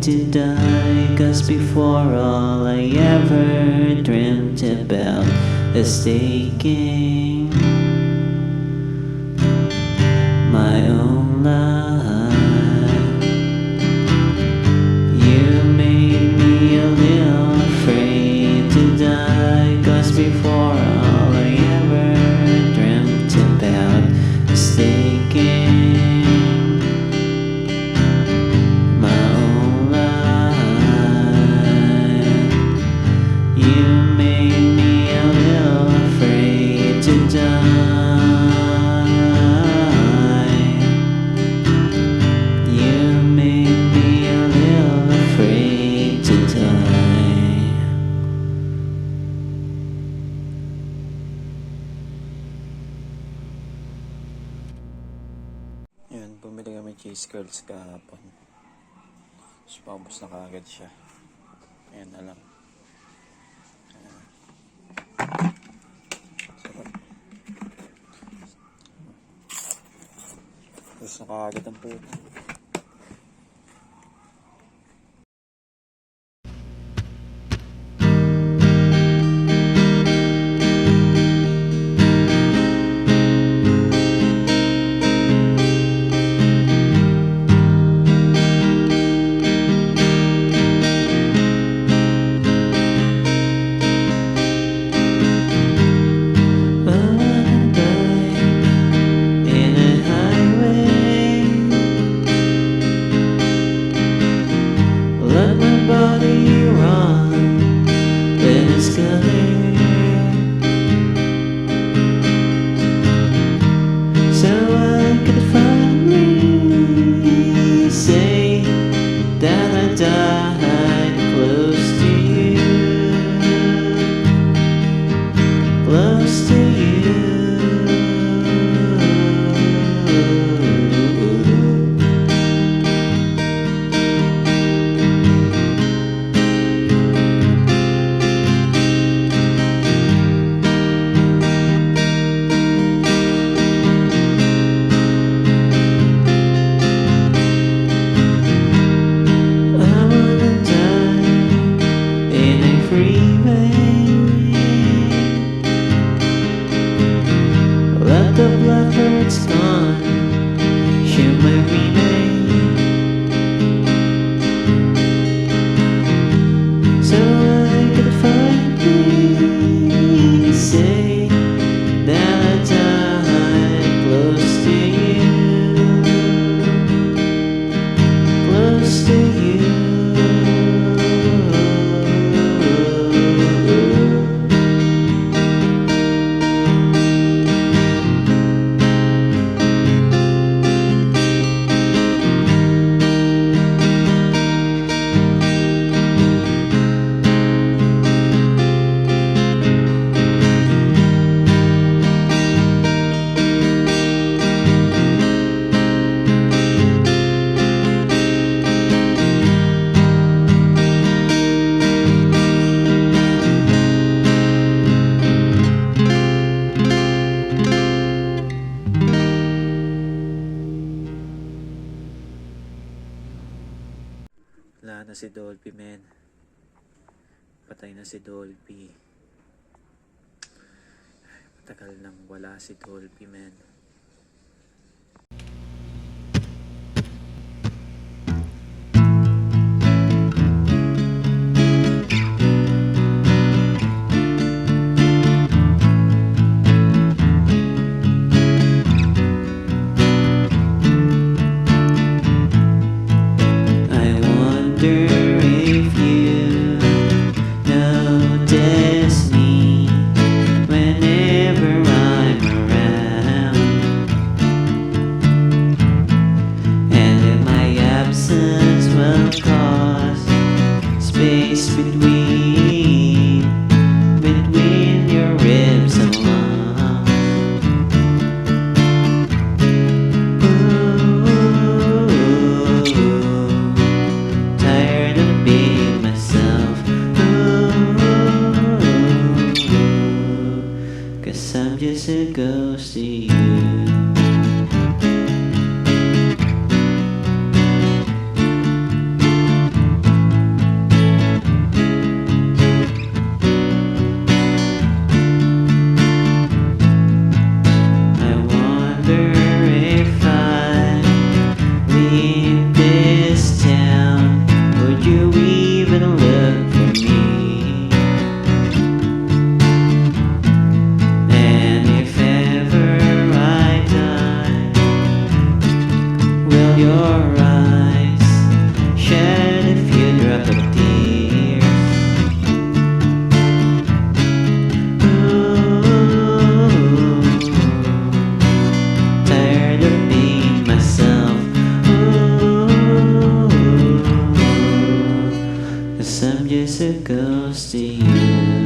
afraid to die, 'cause before all I ever dreamt about is taking my own life. You made me a little afraid to die, 'cause before all I ever dreamt about is taking my own life. You made me a little afraid to die. You made me a little afraid to die. Yun, bumili kami cheese curls kahapon. So, paubos na kaagad siya. Ayan na lang. Ayan. Sarap. Ubos na kaagad ang puto. Died close to you, close to you. Let the blackbird's gone, shimmer remain, so I could finally say that I died close to you, close to you. Wala na si Dolphy, men. Patay na si Dolphy. Matagal nang wala si Dolphy, men. If you notice me whenever I'm around, 'cause I'm just a ghost to you.